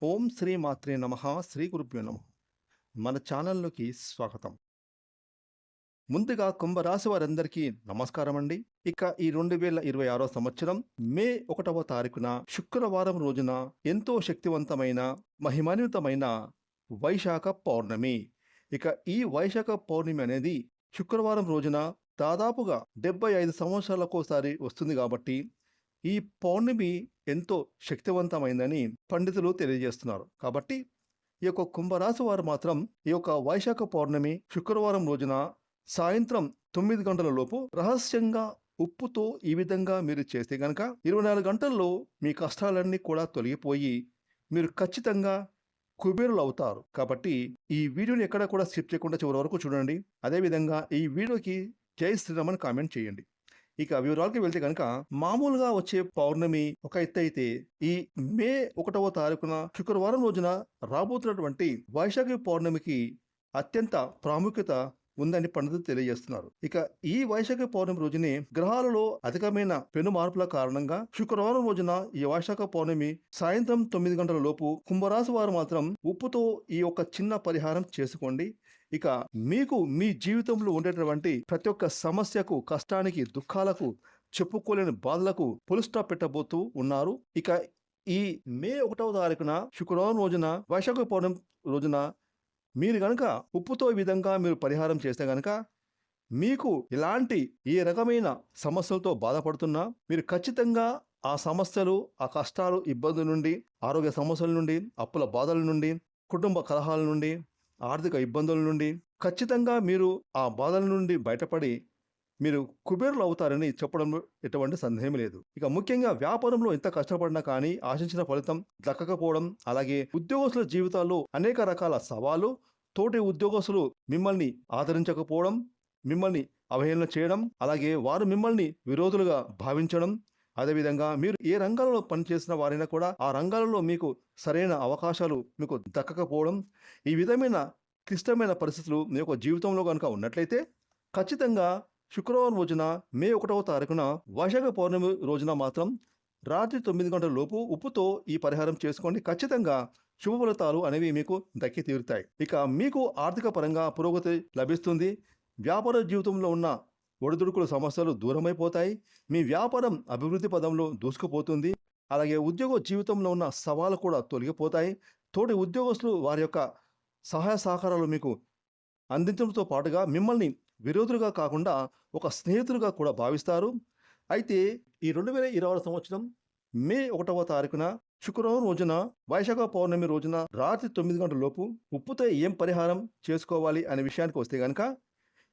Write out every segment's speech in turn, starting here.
ఓం శ్రీ మాత్రే నమః. శ్రీ గురుభ్యో నమః. మన ఛానల్లోకి స్వాగతం. ముందుగా కుంభరాశి వారందరికీ నమస్కారం అండి. ఇక ఈ 2026 సంవత్సరం మే 1వ తారీఖున శుక్రవారం రోజున ఎంతో శక్తివంతమైన మహిమాన్వితమైన వైశాఖ పౌర్ణమి. ఇక ఈ వైశాఖ పౌర్ణమి అనేది శుక్రవారం రోజున దాదాపుగా 75 సంవత్సరాలకోసారి వస్తుంది కాబట్టి ఈ పౌర్ణమి ఎంతో శక్తివంతమైందని పండితులు తెలియజేస్తున్నారు. కాబట్టి ఈ యొక్క కుంభరాశి వారు మాత్రం ఈ యొక్క వైశాఖ పౌర్ణమి శుక్రవారం రోజున సాయంత్రం 9 గంటల లోపు రహస్యంగా ఉప్పుతో ఈ విధంగా మీరు చేస్తే గనక 24 గంటల్లో మీ కష్టాలన్నీ కూడా తొలగిపోయి మీరు ఖచ్చితంగా కుబేరులు అవుతారు. కాబట్టి ఈ వీడియోని ఎక్కడ కూడా స్కిప్ చేయకుండా చివరి వరకు చూడండి. అదేవిధంగా ఈ వీడియోకి జై శ్రీరామ్ అని కామెంట్ చేయండి. ఇక వివరాలకి వెళ్తే కనుక మామూలుగా వచ్చే పౌర్ణమి ఒక ఎత్తు అయితే ఈ మే 1వ తారీఖున శుక్రవారం రోజున రాబోతున్నటువంటి వైశాఖి పౌర్ణమికి అత్యంత ప్రాముఖ్యత ఉందని పండితులు తెలియజేస్తున్నారు. ఇక ఈ వైశాఖ పౌర్ణమి రోజునే గ్రహాలలో అధికమైన పెను మార్పుల కారణంగా శుక్రవారం రోజున ఈ వైశాఖ పౌర్ణమి సాయంత్రం 9 గంటల లోపు కుంభరాశి వారు మాత్రం ఉప్పుతో ఈ యొక్క చిన్న పరిహారం చేసుకోండి. ఇక మీకు మీ జీవితంలో ఉండేటువంటి ప్రతి ఒక్క సమస్యకు, కష్టానికి, దుఃఖాలకు, చెప్పుకోలేని బాధలకు ఫుల్ స్టాప్ పెట్టబోతూ ఉన్నారు. ఇక ఈ మే 1వ తారీఖున శుక్రవారం రోజున వైశాఖ పౌర్ణమి రోజున మీరు గనక ఉప్పుతో ఈ విధంగా మీరు పరిహారం చేస్తే గనక మీకు ఇలాంటి ఏ రకమైన సమస్యలతో బాధపడుతున్నా మీరు ఖచ్చితంగా ఆ సమస్యలు, ఆ కష్టాలు, ఇబ్బందుల నుండి, ఆరోగ్య సమస్యల నుండి, అప్పుల బాధల నుండి, కుటుంబ కలహాల నుండి, ఆర్థిక ఇబ్బందుల నుండి ఖచ్చితంగా మీరు ఆ బాధల నుండి బయటపడి మీరు కుబేరులు అవుతారని చెప్పడంలో ఎటువంటి సందేహం లేదు. ఇక ముఖ్యంగా వ్యాపారంలో ఎంత కష్టపడినా కానీ ఆశించిన ఫలితం దక్కకపోవడం, అలాగే ఉద్యోగస్తుల జీవితాల్లో అనేక రకాల సవాలు, తోటి ఉద్యోగస్తులు మిమ్మల్ని ఆదరించకపోవడం, మిమ్మల్ని అవహేళన చేయడం, అలాగే వారు మిమ్మల్ని విరోధులుగా భావించడం, అదేవిధంగా మీరు ఏ రంగాలలో పనిచేసిన వారైనా కూడా ఆ రంగాలలో మీకు సరైన అవకాశాలు మీకు దక్కకపోవడం, ఈ విధమైన క్లిష్టమైన పరిస్థితులు మీ యొక్క జీవితంలో కనుక ఉన్నట్లయితే ఖచ్చితంగా శుక్రవారం రోజున మే 1వ తారీఖున వైశాఖ పౌర్ణమి రోజున మాత్రం రాత్రి 9 గంటల లోపు ఉప్పుతో ఈ పరిహారం చేసుకోండి. ఖచ్చితంగా శుభ ఫలితాలు అనేవి మీకు దక్కి తీరుతాయి. ఇక మీకు ఆర్థిక పరంగా పురోగతి లభిస్తుంది. వ్యాపార జీవితంలో ఉన్న ఒడిదుడుకుల సమస్యలు దూరమైపోతాయి. మీ వ్యాపారం అభివృద్ధి పదంలో దూసుకుపోతుంది. అలాగే ఉద్యోగ జీవితంలో ఉన్న సవాలు కూడా తొలగిపోతాయి. తోటి ఉద్యోగస్తులు వారి యొక్క సహాయ సహకారాలు మీకు అందించడంతో పాటుగా మిమ్మల్ని విరోధులుగా కాకుండా ఒక స్నేహితులుగా కూడా భావిస్తారు. అయితే ఈ 2026 సంవత్సరం మే 1వ తారీఖున శుక్రవారం రోజున వైశాఖ పౌర్ణమి రోజున రాత్రి 9 గంటల లోపు ఉప్పుతో ఏం పరిహారం చేసుకోవాలి అనే విషయానికి వస్తే కనుక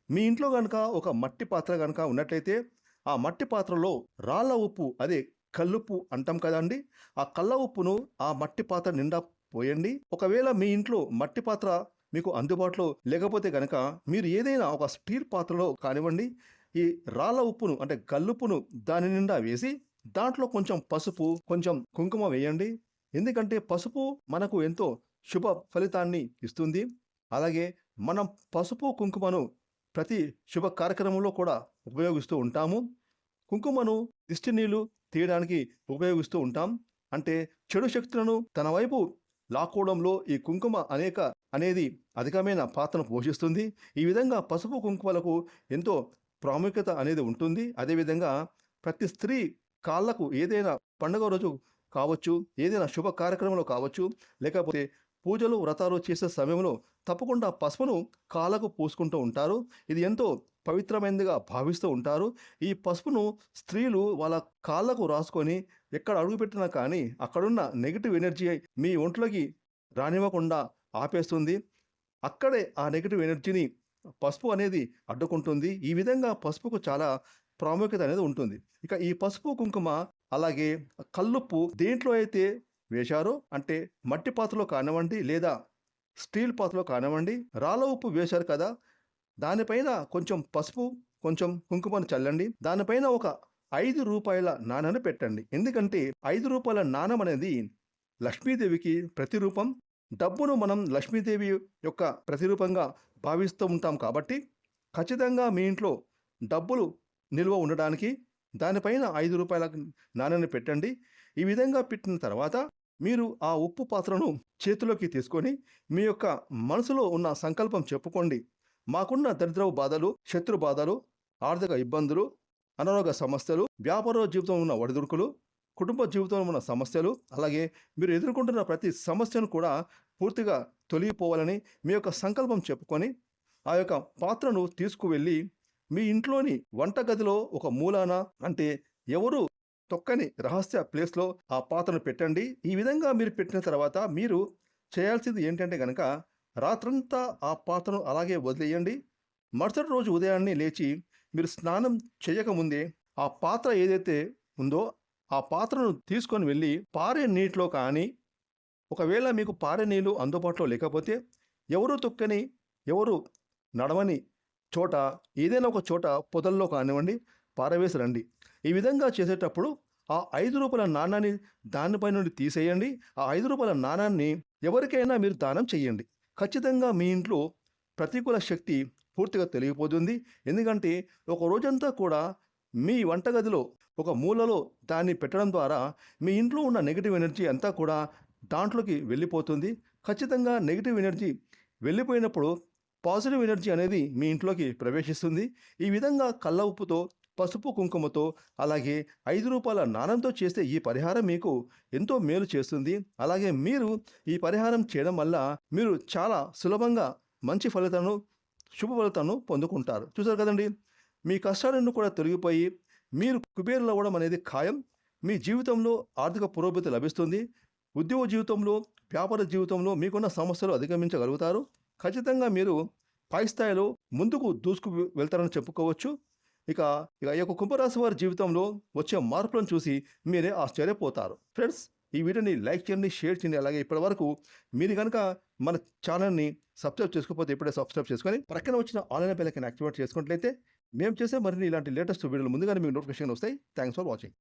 మీ ఇంట్లో కనుక ఒక మట్టి పాత్ర కనుక ఉన్నట్లయితే ఆ మట్టి పాత్రలో రాళ్ళ ఉప్పు, అదే కల్లుప్పు అంటాం కదండి, ఆ కళ్ళ ఉప్పును ఆ మట్టి పాత్ర నిండా పోయండి. ఒకవేళ మీ ఇంట్లో మట్టి పాత్ర మీకు అందుబాటులో లేకపోతే కనుక మీరు ఏదైనా ఒక స్టీల్ పాత్రలో కానివ్వండి ఈ రాళ్ళ ఉప్పును అంటే కల్లుప్పును దాని నిండా వేసి దాంట్లో కొంచెం పసుపు, కొంచెం కుంకుమ వేయండి. ఎందుకంటే పసుపు మనకు ఎంతో శుభ ఫలితాన్ని ఇస్తుంది. అలాగే మనం పసుపు, కుంకుమను ప్రతి శుభ కార్యక్రమంలో కూడా ఉపయోగిస్తూ ఉంటాము. కుంకుమను దిష్టి నీళ్లు తీయడానికి ఉపయోగిస్తూ ఉంటాం. అంటే చెడు శక్తులను తన వైపు లాక్కోవడంలో ఈ కుంకుమ అనేది అధికమైన పాత్రను పోషిస్తుంది. ఈ విధంగా పసుపు కుంకుమలకు ఎంతో ప్రాముఖ్యత అనేది ఉంటుంది. అదేవిధంగా ప్రతి స్త్రీ కాళ్ళకు ఏదైనా పండుగ రోజు కావచ్చు, ఏదైనా శుభ కార్యక్రమంలో కావచ్చు, లేకపోతే పూజలు, వ్రతాలు చేసే సమయంలో తప్పకుండా పసుపును కాళ్ళకు పూసుకుంటూ ఉంటారు. ఇది ఎంతో పవిత్రమైనదిగా భావిస్తూ ఉంటారు. ఈ పసుపును స్త్రీలు వాళ్ళ కాళ్ళకు రాసుకొని ఎక్కడ అడుగుపెట్టినా కానీ అక్కడున్న నెగిటివ్ ఎనర్జీ మీ ఒంట్లోకి రానివ్వకుండా ఆపేస్తుంది. అక్కడే ఆ నెగిటివ్ ఎనర్జీని పసుపు అనేది అడ్డుకుంటుంది. ఈ విధంగా పసుపుకు చాలా ప్రాముఖ్యత అనేది ఉంటుంది. ఇక ఈ పసుపు, కుంకుమ అలాగే కల్లుప్పు దేంట్లో అయితే వేశారో అంటే మట్టి పాత్రలో కానివ్వండి లేదా స్టీల్ పాత్రలో కానివ్వండి, రాళ్ళ ఉప్పు వేశారు కదా, దానిపైన కొంచెం పసుపు, కొంచెం కుంకుమను చల్లండి. దానిపైన ఒక 5 రూపాయల నాణాన్ని పెట్టండి. ఎందుకంటే 5 రూపాయల నాణం అనేది లక్ష్మీదేవికి ప్రతిరూపం. డబ్బును మనం లక్ష్మీదేవి యొక్క ప్రతిరూపంగా భావిస్తూ ఉంటాం. కాబట్టి ఖచ్చితంగా మీ ఇంట్లో డబ్బులు నిల్వ ఉండడానికి దానిపైన 5 రూపాయల నాణాన్ని పెట్టండి. ఈ విధంగా పెట్టిన తర్వాత మీరు ఆ ఉప్పు పాత్రను చేతిలోకి తీసుకొని మీ యొక్క మనసులో ఉన్న సంకల్పం చెప్పుకోండి. మాకున్న దరిద్రపు బాధలు, శత్రు బాధలు, ఆర్థిక ఇబ్బందులు, అనారోగ్య సమస్యలు, వ్యాపార జీవితంలో ఉన్న ఒడిదుడుకులు, కుటుంబ జీవితంలో ఉన్న సమస్యలు, అలాగే మీరు ఎదుర్కొంటున్న ప్రతి సమస్యను కూడా పూర్తిగా తొలగిపోవాలని మీ యొక్క సంకల్పం చెప్పుకొని ఆ యొక్క పాత్రను తీసుకువెళ్ళి మీ ఇంట్లోని వంటగదిలో ఒక మూలాన, అంటే ఎవరు తొక్కని రహస్య ప్లేస్‌లో ఆ పాత్రను పెట్టండి. ఈ విధంగా మీరు పెట్టిన తర్వాత మీరు చేయాల్సింది ఏంటంటే గనక రాత్రంతా ఆ పాత్రను అలాగే వదిలేయండి. మరుసటి రోజు ఉదయాన్నే లేచి మీరు స్నానం చేయకముందే ఆ పాత్ర ఏదైతే ఉందో ఆ పాత్రను తీసుకొని వెళ్ళి పారే నీటిలో కానీ, ఒకవేళ మీకు పారే నీళ్ళు అందుబాటులో లేకపోతే ఎవరు తొక్కని, ఎవరు నడవని చోట, ఏదైనా ఒక చోట పొదల్లో కానివ్వండి పారవేసి రండి. ఈ విధంగా చేసేటప్పుడు ఆ రూ. 5 నాణాన్ని దానిపై నుండి తీసేయండి. ఆ రూ. 5 నాణాన్ని ఎవరికైనా మీరు దానం చేయండి. ఖచ్చితంగా మీ ఇంట్లో ప్రతికూల శక్తి పూర్తిగా తొలగిపోతుంది. ఎందుకంటే ఒక రోజంతా కూడా మీ వంటగదిలో ఒక మూలలో దాన్ని పెట్టడం ద్వారా మీ ఇంట్లో ఉన్న నెగెటివ్ ఎనర్జీ అంతా కూడా దాంట్లోకి వెళ్ళిపోతుంది. ఖచ్చితంగా నెగెటివ్ ఎనర్జీ వెళ్ళిపోయినప్పుడు పాజిటివ్ ఎనర్జీ అనేది మీ ఇంట్లోకి ప్రవేశిస్తుంది. ఈ విధంగా కళ్ళ ఉప్పుతో, పసుపు కుంకుమతో, అలాగే రూ. 5 నాణెంతో చేస్తే ఈ పరిహారం మీకు ఎంతో మేలు చేస్తుంది. అలాగే మీరు ఈ పరిహారం చేయడం వల్ల మీరు చాలా సులభంగా మంచి ఫలితాలను, శుభ ఫలితాలను పొందుకుంటారు. చూసారు కదండి! మీ కష్టాలన్నీ కూడా తొలగిపోయి మీరు కుబేరులు అవ్వడం అనేది ఖాయం. మీ జీవితంలో ఆర్థిక పురోగతి లభిస్తుంది. ఉద్యోగ జీవితంలో, వ్యాపార జీవితంలో మీకున్న సమస్యలు అధిగమించగలుగుతారు. ఖచ్చితంగా మీరు పై స్థాయిలో ముందుకు దూసుకు వెళ్తారని చెప్పుకోవచ్చు. ఇక ఇక ఈ యొక్క కుంభరాశి వారి జీవితంలో వచ్చే మార్పులను చూసి మీరే ఆశ్చర్యపోతారు. ఫ్రెండ్స్, ఈ వీడియోని లైక్ చేయండి, షేర్ చేయండి. అలాగే ఇప్పటివరకు మీరు కనుక మన ఛానల్ని సబ్స్క్రైబ్ చేసుకోకపోతే ఇప్పుడే సబ్స్క్రైబ్ చేసుకొని ప్రక్కన వచ్చిన ఆన్లైన్ బెల్ ఐకాన్ యాక్టివేట్ చేసుకున్నట్లయితే మేము చేసే మరిన్ని ఇలాంటి లేటెస్ట్ వీడియోలు ముందుగానే మీకు నోటిఫికేషన్ వస్తాయి. Thanks for watching.